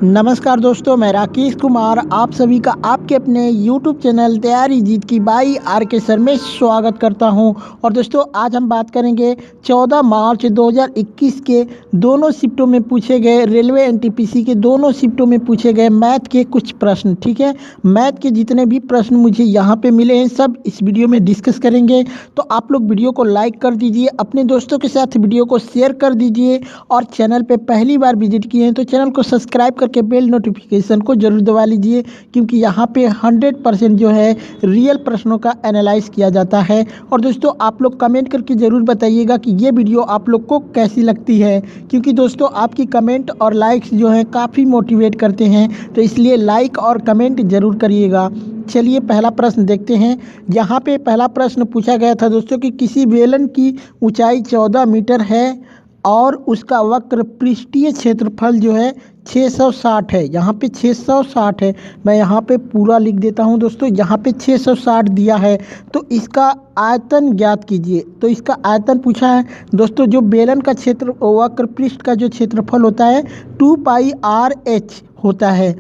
नमस्कार दोस्तों, मैं राकेश कुमार आप सभी का आपके अपने YouTube चैनल तैयारी जीत की बाई RK सर में स्वागत करता हूं। और दोस्तों आज हम बात करेंगे 14 मार्च 2021 के दोनों शिफ्टों में पूछे गए रेलवे NTPC के दोनों शिफ्टों में पूछे गए मैथ के कुछ प्रश्न। ठीक है, मैथ के जितने भी प्रश्न मुझे यहाँ पे मिले हैं सब इस वीडियो में डिस्कस करेंगे। तो आप लोग वीडियो को लाइक कर दीजिए, अपने दोस्तों के साथ वीडियो को शेयर कर दीजिए और चैनल पे पहली बार विजिट किए हैं तो चैनल को सब्सक्राइब करके बेल नोटिफिकेशन को जरूर दबा लीजिए, क्योंकि यहाँ पे 100% जो है रियल प्रश्नों का एनालाइज किया जाता है। और दोस्तों आप लोग कमेंट करके ज़रूर बताइएगा कि ये वीडियो आप लोग को कैसी लगती है, क्योंकि दोस्तों आपकी कमेंट और लाइक्स जो है काफ़ी मोटिवेट करते हैं, तो इसलिए लाइक और कमेंट ज़रूर करिएगा। चलिए पहला प्रश्न देखते हैं। यहाँ पे पहला प्रश्न पूछा गया था दोस्तों कि किसी बेलन की ऊंचाई 14 मीटर है और उसका वक्र पृष्ठीय क्षेत्रफल जो है 660 है। यहाँ पे 660 है, मैं यहाँ पे पूरा लिख देता हूँ दोस्तों। यहाँ पे 660 दिया है तो इसका आयतन ज्ञात कीजिए। तो इसका आयतन पूछा है दोस्तों। जो बेलन का क्षेत्र वक्र पृष्ठ का जो क्षेत्रफल होता है 2πr/h होता है।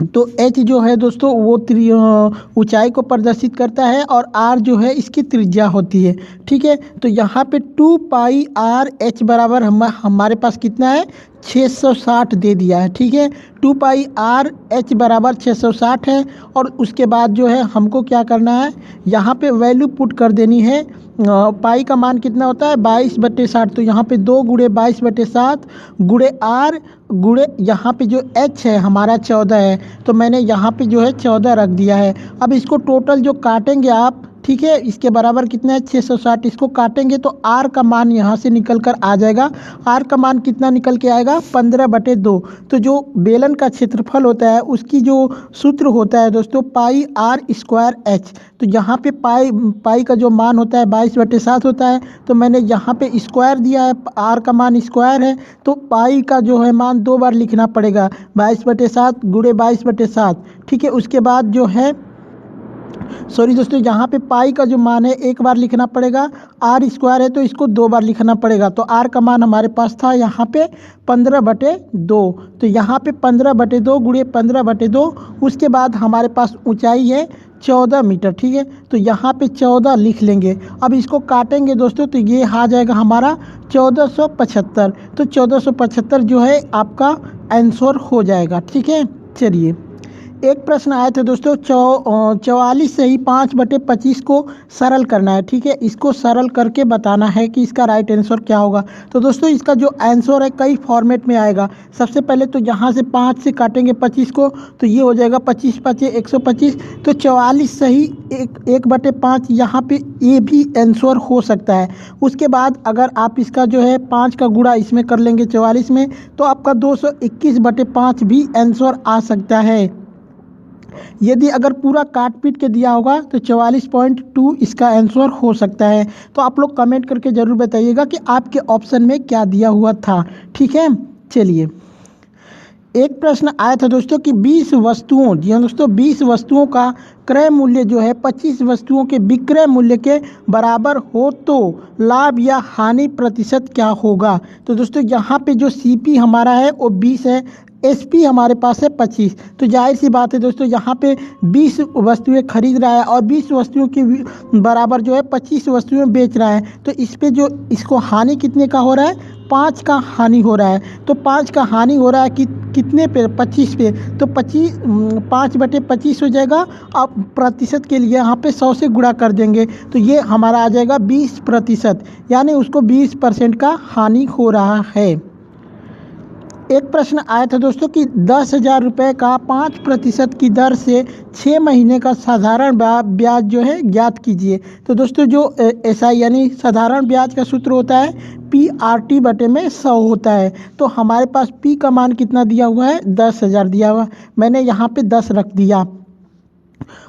तो h जो है दोस्तों वो ऊंचाई को प्रदर्शित करता है और r जो है इसकी त्रिज्या होती है। ठीक है, तो यहाँ पे 2πr/h बराबर हमारे पास कितना है 660 दे दिया है। ठीक है, 2πr/h बराबर 660 है। और उसके बाद जो है हमको क्या करना है, यहाँ पे वैल्यू पुट कर देनी है। पाई का मान कितना होता है 22/60, तो यहाँ पे 2 गुणे 22/7 गुणे r गुणे यहाँ पे जो h है हमारा 14 है, तो मैंने यहाँ पे जो है 14 रख दिया है। अब इसको टोटल जो काटेंगे आप, ठीक है, इसके बराबर कितना है 660, इसको काटेंगे तो r का मान यहाँ से निकल कर आ जाएगा। r का मान कितना निकल के आएगा 15/2। तो जो बेलन का क्षेत्रफल होता है उसकी जो सूत्र होता है दोस्तों πr²h। तो यहाँ पे पाई का जो मान होता है 22/7 होता है, तो मैंने यहाँ पे स्क्वायर दिया है, r का मान स्क्वायर है तो पाई का जो है मान 2 बार लिखना पड़ेगा 22/7 गुणे 22/7। ठीक है, उसके बाद जो है सॉरी दोस्तों, यहाँ पे पाई का जो मान है एक बार लिखना पड़ेगा, r² है तो इसको 2 बार लिखना पड़ेगा। तो r का मान हमारे पास था यहाँ पे 15/2, तो यहाँ पे 15/2 गुणे 15/2। उसके बाद हमारे पास ऊंचाई है 14 मीटर। ठीक है, तो यहाँ पे 14 लिख लेंगे। अब इसको काटेंगे दोस्तों तो ये आ जाएगा हमारा 1475। तो 1475 जो है आपका आंसर हो जाएगा। ठीक है, चलिए एक प्रश्न आया था दोस्तों 44 से ही 5/25 को सरल करना है। ठीक है, इसको सरल करके बताना है कि इसका राइट आंसर क्या होगा। तो दोस्तों इसका जो आंसर है कई फॉर्मेट में आएगा। सबसे पहले तो यहाँ से 5 से काटेंगे 25 को तो ये हो जाएगा 25 × 5 = 125। तो 44 से ही 1/5 यहाँ पे ये भी आंसर हो सकता है। उसके बाद अगर आप इसका जो है 5 का गुणा इसमें कर लेंगे 44 में, तो आपका 221/5 भी आंसर आ सकता है। यदि अगर पूरा काट पीट के दिया होगा तो 44.2 इसका आंसर हो सकता है। तो आप लोग कमेंट करके ज़रूर बताइएगा कि आपके ऑप्शन में क्या दिया हुआ था। ठीक है, चलिए एक प्रश्न आया था दोस्तों कि 20 वस्तुओं, जी हाँ दोस्तों, 20 वस्तुओं का क्रय मूल्य जो है 25 वस्तुओं के विक्रय मूल्य के बराबर हो तो लाभ या हानि प्रतिशत क्या होगा। तो दोस्तों यहाँ पे जो CP हमारा है वो 20 है, SP हमारे पास है 25। तो जाहिर सी बात है दोस्तों यहाँ पे 20 वस्तुएं खरीद रहा है और 20 वस्तुओं के बराबर जो है 25 वस्तुएं बेच रहा है। तो इस पे जो इसको हानि कितने का हो रहा है 5 का हानि हो रहा है। तो 5 का हानि हो रहा है कि कितने पे 25 पे, तो 5/25 हो जाएगा। अब प्रतिशत के लिए यहाँ पे 100 से गुणा कर देंगे तो ये हमारा आ जाएगा 20%, यानी उसको 20% का हानि हो रहा है। एक प्रश्न आया था दोस्तों कि 10,000 रुपये का 5% की दर से 6 महीने का साधारण ब्याज जो है ज्ञात कीजिए। तो दोस्तों जो SI यानी साधारण ब्याज का सूत्र होता है PRT/100 होता है। तो हमारे पास P का मान कितना दिया हुआ है 10,000 दिया हुआ, मैंने यहाँ पे 10 रख दिया।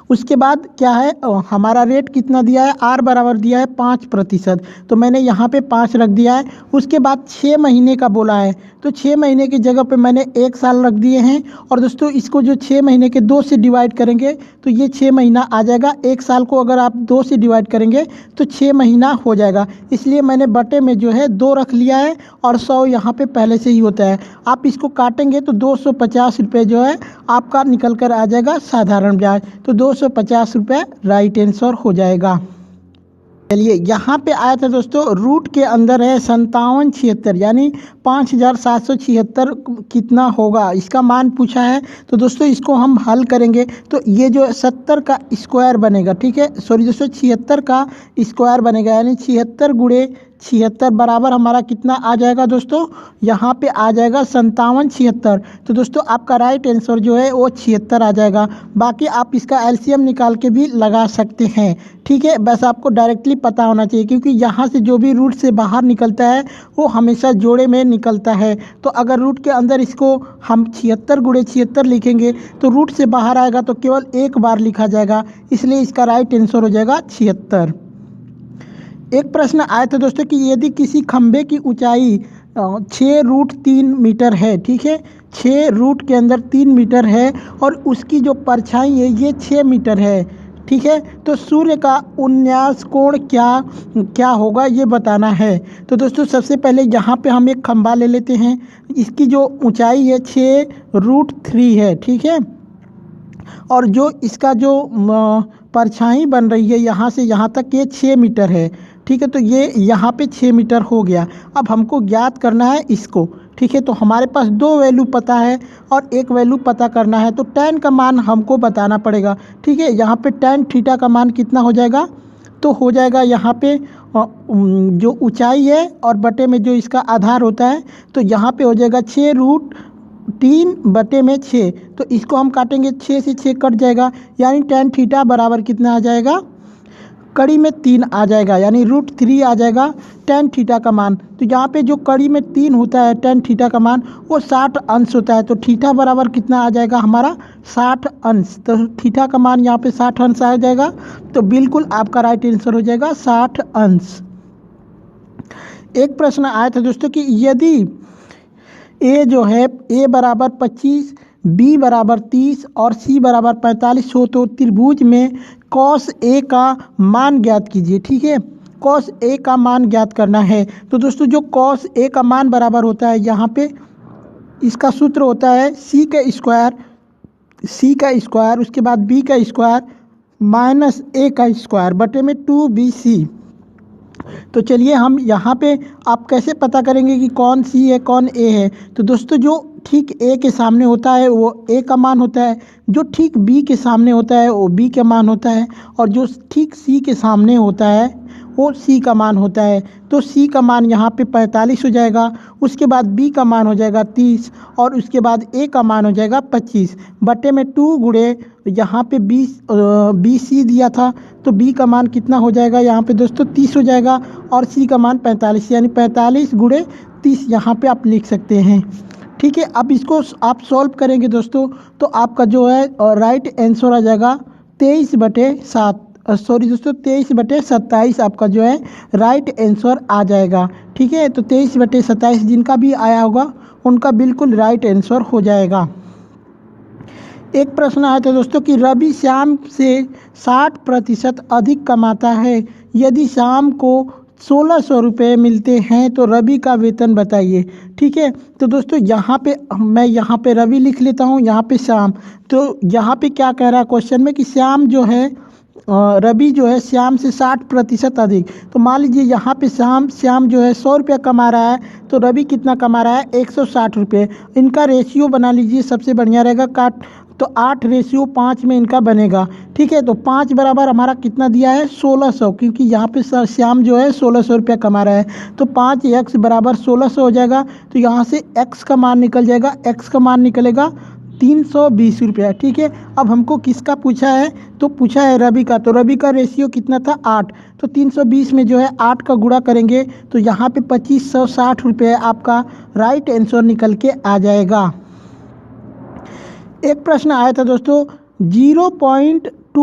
उसके बाद क्या है, हमारा रेट कितना दिया है, आर बराबर दिया है 5%, तो मैंने यहाँ पे 5 रख दिया है। उसके बाद 6 महीने का बोला है, तो 6 महीने की जगह पे मैंने 1 साल रख दिए हैं। और दोस्तों इसको जो 6 महीने के 2 से डिवाइड करेंगे तो ये 6 महीना आ जाएगा। 1 साल को अगर आप 2 से डिवाइड करेंगे तो 6 महीना हो जाएगा, इसलिए मैंने बटे में जो है 2 रख लिया है और 100 यहाँ पे पहले से ही होता है। आप इसको काटेंगे तो 250 रुपये जो है आपका निकल कर आ जाएगा साधारण ब्याज, तो 250 रुपये राइट आंसर हो जाएगा। चलिए यहाँ पे आया था दोस्तों, रूट के अंदर है 5776, यानी 5776 कितना होगा, इसका मान पूछा है। तो दोस्तों इसको हम हल करेंगे तो ये जो 70 का स्क्वायर बनेगा, ठीक है, सॉरी दोस्तों 76 का स्क्वायर बनेगा, यानी 76 गुणे 76 बराबर हमारा कितना आ जाएगा दोस्तों, यहाँ पे आ जाएगा 5776। तो दोस्तों आपका राइट आंसर जो है वो 76 आ जाएगा। बाकी आप इसका एलसीएम निकाल के भी लगा सकते हैं, ठीक है, बस आपको डायरेक्टली पता होना चाहिए, क्योंकि यहाँ से जो भी रूट से बाहर निकलता है वो हमेशा जोड़े में निकलता है। तो अगर रूट के अंदर इसको हम 76 गुणे 76 लिखेंगे तो रूट से बाहर आएगा तो केवल एक बार लिखा जाएगा, इसलिए इसका राइट आंसर हो जाएगा 76। एक प्रश्न आया था दोस्तों कि यदि किसी खंभे की ऊंचाई 6√3 मीटर है, ठीक है, 6 रूट के अंदर 3 मीटर है और उसकी जो परछाई है ये 6 मीटर है, ठीक है, तो सूर्य का उन्यास कोण क्या होगा ये बताना है। तो दोस्तों सबसे पहले यहाँ पे हम एक खंभा ले लेते हैं, इसकी जो ऊंचाई है 6√3 है, ठीक है, और जो इसका जो परछाई बन रही है यहाँ से यहाँ तक ये 6 मीटर है, ठीक है, तो ये यहाँ पे 6 मीटर हो गया। अब हमको ज्ञात करना है इसको, ठीक है, तो हमारे पास 2 वैल्यू पता है और एक वैल्यू पता करना है, तो tan का मान हमको बताना पड़ेगा, ठीक है। यहाँ पे tan थीटा का मान कितना हो जाएगा, तो हो जाएगा यहाँ पे जो ऊंचाई है और बटे में जो इसका आधार होता है, तो यहाँ पे हो जाएगा 6√3 बटे में 6, तो इसको हम काटेंगे 6 से 6 कट जाएगा, यानी tan थीटा बराबर कितना आ जाएगा, कड़ी में 3 आ जाएगा, यानी √3 आ जाएगा tan थीटा का मान। तो यहाँ पे जो कड़ी में 3 होता है tan थीटा का मान वो 60 अंश होता है, तो थीटा बराबर कितना आ जाएगा हमारा 60 अंश, तो थीटा का मान यहाँ पे 60 अंश आ जाएगा, तो बिल्कुल आपका राइट आंसर हो जाएगा 60 अंश। एक प्रश्न आया था दोस्तों कि यदि ए जो है a बराबर 25, b बराबर 30 और c बराबर 45 हो तो त्रिभुज में cos a का मान ज्ञात कीजिए, ठीक है, cos a का मान ज्ञात करना है। तो दोस्तों जो cos a का मान बराबर होता है, यहाँ पे इसका सूत्र होता है c का स्क्वायर उसके बाद b का स्क्वायर माइनस a का स्क्वायर बटे में 2bc। तो चलिए हम यहाँ पे आप कैसे पता करेंगे कि कौन सी है कौन ए है। तो दोस्तों जो ठीक ए के सामने होता है वो ए का मान होता है, जो ठीक बी के सामने होता है वो बी का मान होता है, और जो ठीक सी के सामने होता है वो सी का मान होता है। तो सी का मान यहाँ पे 45 हो जाएगा, उसके बाद बी का मान हो जाएगा 30 और उसके बाद ए का मान हो जाएगा 25 बटे में 2 गुणे यहाँ पे 20 दिया था, तो बी का मान कितना हो जाएगा यहाँ पे दोस्तों 30 हो जाएगा और सी का मान 45, यानी 45 गुणे 30 यहाँ पे आप लिख सकते हैं, ठीक है। अब इसको आप सॉल्व करेंगे दोस्तों तो आपका जो है राइट आंसर आ जाएगा 23/7, सॉरी दोस्तों 23/27 आपका जो है राइट आंसर आ जाएगा, ठीक है। तो 23/27 जिनका भी आया होगा उनका बिल्कुल राइट आंसर हो जाएगा। एक प्रश्न आया था दोस्तों कि रवि श्याम से 60% अधिक कमाता है, यदि श्याम को 1600 रुपये मिलते हैं तो रवि का वेतन बताइए, ठीक है। तो दोस्तों यहाँ पे मैं यहाँ पे रवि लिख लेता हूँ, यहाँ पे श्याम। तो यहाँ पे क्या कह रहा है क्वेश्चन में कि श्याम जो है रवि जो है श्याम से 60% अधिक। तो मान लीजिए यहाँ पे श्याम जो है 100 रुपया कमा रहा है, तो रवि कितना कमा रहा है 160 रुपये। इनका रेशियो बना लीजिए, सबसे बढ़िया रहेगा तो 8:5 में इनका बनेगा, ठीक है। तो 5 बराबर हमारा कितना दिया है 1600, क्योंकि यहाँ पे श्याम जो है 1600 रुपया कमा रहा है, तो 5x बराबर 1600 हो जाएगा। तो यहाँ से x का मान निकल जाएगा, x का मान निकलेगा 320 रुपया, ठीक है। अब हमको किसका पूछा है, तो पूछा है रवि का, तो रवि का रेशियो कितना था 8, तो 320 में जो है 8 का गुणा करेंगे तो यहाँ पे 2560 रुपये आपका राइट आंसर निकल के आ जाएगा। एक प्रश्न आया था दोस्तों 0.2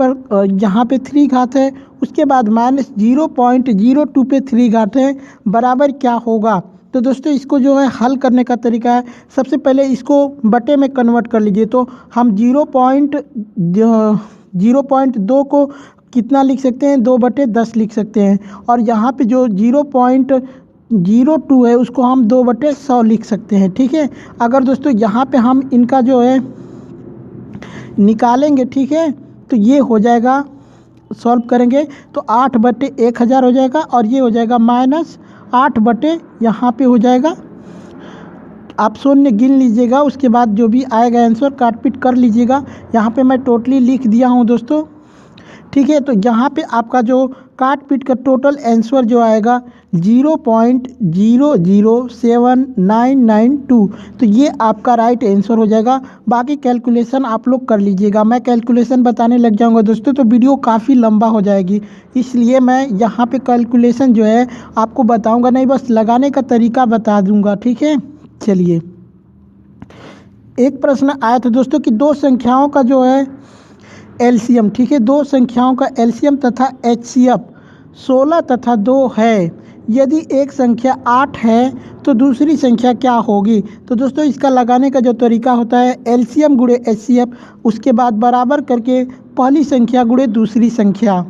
पर यहाँ पे 3 घात है, उसके बाद -0.02 पे 3 घात है, बराबर क्या होगा। तो दोस्तों इसको जो है हल करने का तरीका है, सबसे पहले इसको बटे में कन्वर्ट कर लीजिए। तो हम 0.2 को कितना लिख सकते हैं, 2/10 लिख सकते हैं। और यहाँ पे जो 0.02 है उसको हम 2/100 लिख सकते हैं। ठीक है, अगर दोस्तों यहाँ पे हम इनका जो है निकालेंगे, ठीक है, तो ये हो जाएगा, सॉल्व करेंगे तो 8/1000 हो जाएगा, और ये हो जाएगा -8 यहाँ पे हो जाएगा, आप शून्य गिन लीजिएगा, उसके बाद जो भी आएगा आंसर काट पीट कर लीजिएगा। यहाँ पे मैं टोटली लिख दिया हूँ दोस्तों। ठीक है, तो यहाँ पे आपका जो काट पीट का टोटल आंसर जो आएगा 0.007992, तो ये आपका राइट आंसर हो जाएगा। बाकी कैलकुलेशन आप लोग कर लीजिएगा, मैं कैलकुलेशन बताने लग जाऊंगा दोस्तों तो वीडियो काफ़ी लंबा हो जाएगी, इसलिए मैं यहाँ पे कैलकुलेशन जो है आपको बताऊंगा नहीं, बस लगाने का तरीका बता दूंगा। ठीक है, चलिए, एक प्रश्न आया था दोस्तों कि दो संख्याओं का जो है एलसीएम, ठीक है, दो संख्याओं का एलसीएम तथा एचसीएफ 16 तथा 2 है, यदि एक संख्या 8 है तो दूसरी संख्या क्या होगी। तो दोस्तों इसका लगाने का जो तरीका होता है एलसीएम गुणे एचसीएफ, उसके बाद बराबर करके पहली संख्या गुणे दूसरी संख्या।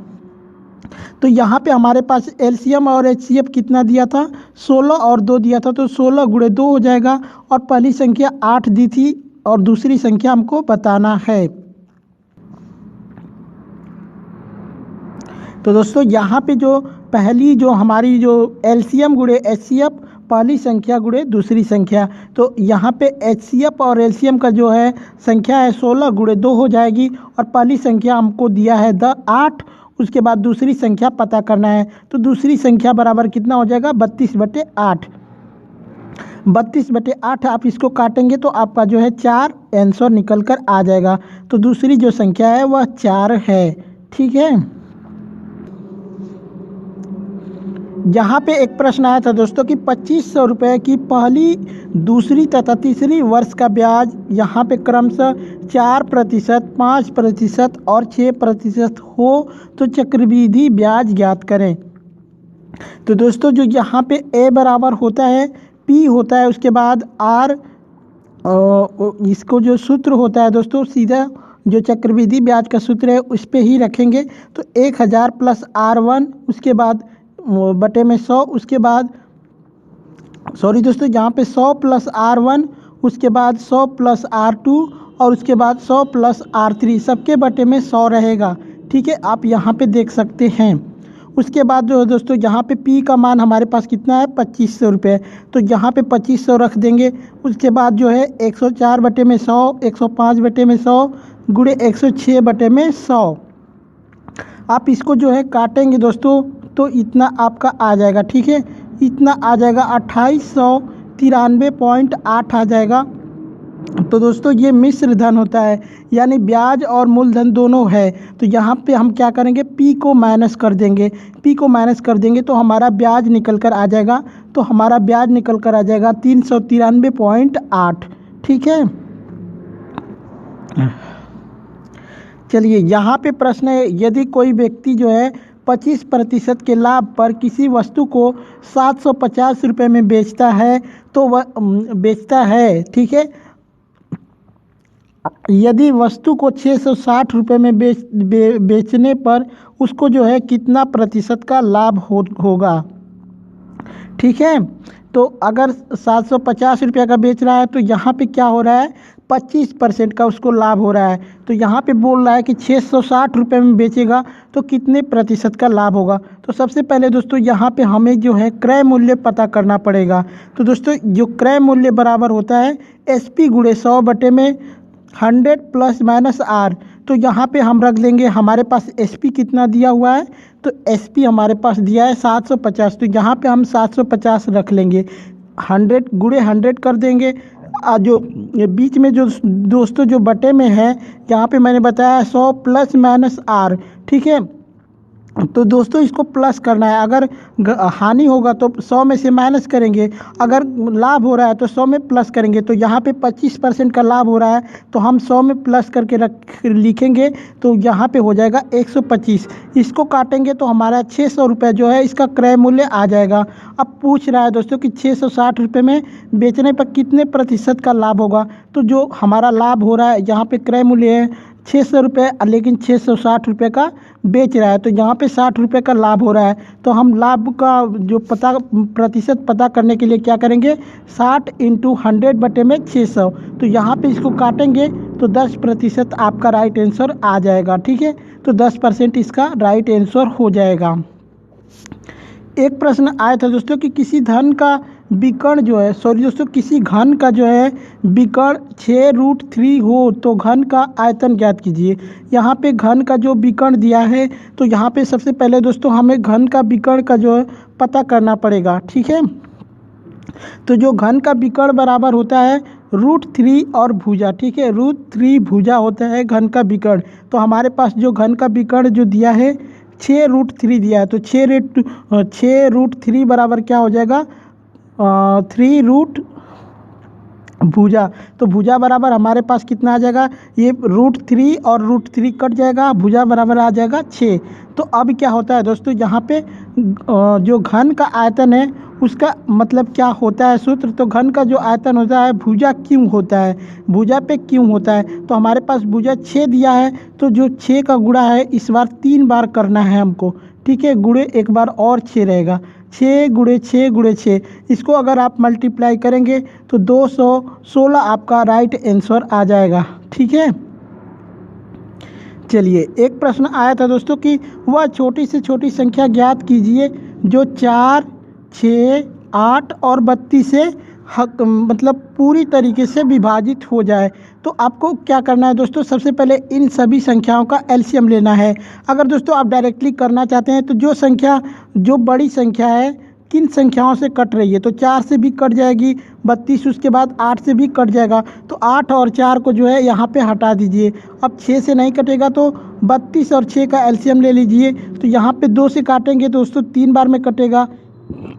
तो यहाँ पे हमारे पास एलसीएम और एचसीएफ कितना दिया था, 16 और 2 दिया था, तो 16 गुणे 2 हो जाएगा, और पहली संख्या 8 दी थी और दूसरी संख्या हमको बताना है। तो दोस्तों यहाँ पे जो पहली जो हमारी जो एलसीएम गुणे एचसीएफ, पहली संख्या गुणे दूसरी संख्या, तो यहाँ पे एचसीएफ और एलसीएम का जो है संख्या है 16 गुणे 2 हो जाएगी, और पहली संख्या हमको दिया है 8, उसके बाद दूसरी संख्या पता करना है। तो दूसरी संख्या बराबर कितना हो जाएगा, 32/8। 32/8 आप इसको काटेंगे तो आपका जो है 4 आंसर निकल कर आ जाएगा। तो दूसरी जो संख्या है वह 4 है। ठीक है, यहाँ पे एक प्रश्न आया था दोस्तों कि 2500 रुपये की पहली, दूसरी तथा तीसरी वर्ष का ब्याज यहाँ पे क्रमशः 4%, 5% और 6% हो तो चक्रवृद्धि ब्याज ज्ञात करें। तो दोस्तों जो यहाँ पे ए बराबर होता है पी होता है, उसके बाद आर, इसको जो सूत्र होता है दोस्तों सीधा जो चक्रवृद्धि ब्याज का सूत्र है उस पर ही रखेंगे। तो 1000 + R1, उसके बाद बटे में 100, उसके बाद सॉरी दोस्तों यहाँ पे 100 + R1, उसके बाद 100 + R2 और उसके बाद 100 + R3, सबके बटे में 100 रहेगा। ठीक है, आप यहाँ पे देख सकते हैं। उसके बाद जो है दोस्तों यहाँ पे P का मान हमारे पास कितना है, 2500 रुपये, तो यहाँ पे 2500 रख देंगे। उसके बाद जो है 104/100, 105/100 गुणे 106/100, आप इसको जो है काटेंगे दोस्तों तो इतना आपका आ जाएगा। ठीक है, इतना आ जाएगा 2893.8 आ जाएगा। तो दोस्तों ये मिश्र धन होता है, यानी ब्याज और मूलधन दोनों है। तो यहाँ पे हम क्या करेंगे, पी को माइनस कर देंगे, पी को माइनस कर देंगे तो हमारा ब्याज निकल कर आ जाएगा, तो हमारा ब्याज निकल कर आ जाएगा 393.8। ठीक है, चलिए यहाँ पे प्रश्न है, यदि कोई व्यक्ति जो है 25% के लाभ पर किसी वस्तु को 750 रुपये में बेचता है तो वह बेचता है, ठीक है, यदि वस्तु को 660 रुपये में बेचने पर उसको जो है कितना प्रतिशत का लाभ होगा। ठीक है, तो अगर 750 रुपये का बेच रहा है तो यहाँ पे क्या हो रहा है, 25% का उसको लाभ हो रहा है। तो यहाँ पे बोल रहा है कि 660 रुपये में बेचेगा तो कितने प्रतिशत का लाभ होगा। तो सबसे पहले दोस्तों यहाँ पे हमें जो है क्रय मूल्य पता करना पड़ेगा। तो दोस्तों जो क्रय मूल्य बराबर होता है SP गुणे 100 बटे में 100 ± R। तो यहाँ पे हम रख लेंगे, हमारे पास SP कितना दिया हुआ है, तो SP हमारे पास दिया है 750, तो यहाँ पे हम 750 रख लेंगे, 100 गुणे 100 कर देंगे। जो बीच में जो दोस्तों जो बटे में है, यहाँ पे मैंने बताया 100 ± R। ठीक है, तो दोस्तों इसको प्लस करना है। अगर हानि होगा तो 100 में से माइनस करेंगे, अगर लाभ हो रहा है तो 100 में प्लस करेंगे। तो यहाँ पे 25% का लाभ हो रहा है तो हम 100 में प्लस करके लिखेंगे, तो यहाँ पे हो जाएगा 125। इसको काटेंगे तो हमारा 600 रुपये जो है इसका क्रय मूल्य आ जाएगा। अब पूछ रहा है दोस्तों कि 660 रुपये में बेचने पर कितने प्रतिशत का लाभ होगा। तो जो हमारा लाभ हो रहा है यहाँ पे क्रय मूल्य है 600 रुपये, लेकिन 660 रुपये का बेच रहा है, तो यहाँ पे 60 रुपये का लाभ हो रहा है। तो हम लाभ का जो प्रतिशत पता करने के लिए क्या करेंगे, 60 × 100/600। तो यहाँ पे इसको काटेंगे तो 10% आपका राइट आंसर आ जाएगा। ठीक है, तो 10% इसका राइट आंसर हो जाएगा। एक प्रश्न आया था दोस्तों कि किसी धन का विकर्ण जो है, सॉरी दोस्तों, किसी घन का जो है विकर्ण 6√3 हो तो घन का आयतन ज्ञात कीजिए। यहाँ पे घन का जो विकर्ण दिया है, तो यहाँ पे सबसे पहले दोस्तों हमें घन का विकर्ण का जो है पता करना पड़ेगा। ठीक है, तो जो घन का विकर्ण बराबर होता है √3 और भुजा। ठीक है, √3 भुजा होता है घन का विकर्ण। तो हमारे पास जो घन का विकर्ण जो दिया है 6√3 दिया है, तो 6√3 बराबर क्या हो जाएगा, 3 भुजा। तो भुजा बराबर हमारे पास कितना आ जाएगा, ये √3 और √3 कट जाएगा, भुजा बराबर आ जाएगा 6। तो अब क्या होता है दोस्तों, यहाँ पे जो घन का आयतन है उसका मतलब क्या होता है सूत्र, तो घन का जो आयतन होता है भुजा क्यों होता है, भुजा पे क्यों होता है। तो हमारे पास भुजा 6 दिया है, तो जो 6 का गुणा है इस बार 3 बार करना है हमको। ठीक है, गुणे एक बार और 6 रहेगा, 6 × 6 × 6। इसको अगर आप मल्टीप्लाई करेंगे तो 216 आपका राइट आंसर आ जाएगा। ठीक है, चलिए एक प्रश्न आया था दोस्तों कि वह छोटी से छोटी संख्या ज्ञात कीजिए जो 4, 6, 8 और 32 से मतलब पूरी तरीके से विभाजित हो जाए। तो आपको क्या करना है दोस्तों, सबसे पहले इन सभी संख्याओं का एलसीएम लेना है। अगर दोस्तों आप डायरेक्टली करना चाहते हैं तो जो बड़ी संख्या है किन संख्याओं से कट रही है, तो 4 से भी कट जाएगी, 32 उसके बाद 8 से भी कट जाएगा। तो 8 और 4 को जो है यहाँ पे हटा दीजिए। अब 6 से नहीं कटेगा तो 32 और 6 का एलसीएम ले लीजिए। तो यहाँ पे 2 से काटेंगे दोस्तों 3 बार में कटेगा,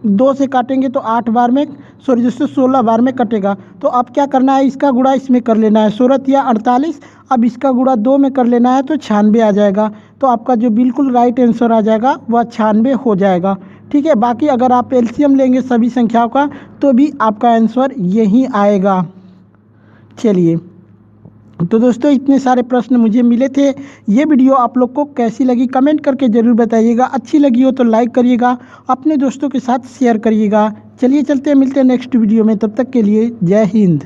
2 से काटेंगे तो 8 बार में, सॉरी दोस्तों 16 बार में कटेगा। तो अब क्या करना है, इसका गुणा इसमें कर लेना है, 16 या 48। अब इसका गुणा 2 में कर लेना है तो 96 आ जाएगा। तो आपका जो बिल्कुल राइट आंसर आ जाएगा वह 96 हो जाएगा। ठीक है, बाकी अगर आप एलसीएम लेंगे सभी संख्याओं का तो भी आपका आंसर यही आएगा। चलिए, तो दोस्तों इतने सारे प्रश्न मुझे मिले थे। ये वीडियो आप लोग को कैसी लगी कमेंट करके ज़रूर बताइएगा। अच्छी लगी हो तो लाइक करिएगा, अपने दोस्तों के साथ शेयर करिएगा। चलिए चलते हैं, मिलते हैं नेक्स्ट वीडियो में, तब तक के लिए जय हिंद।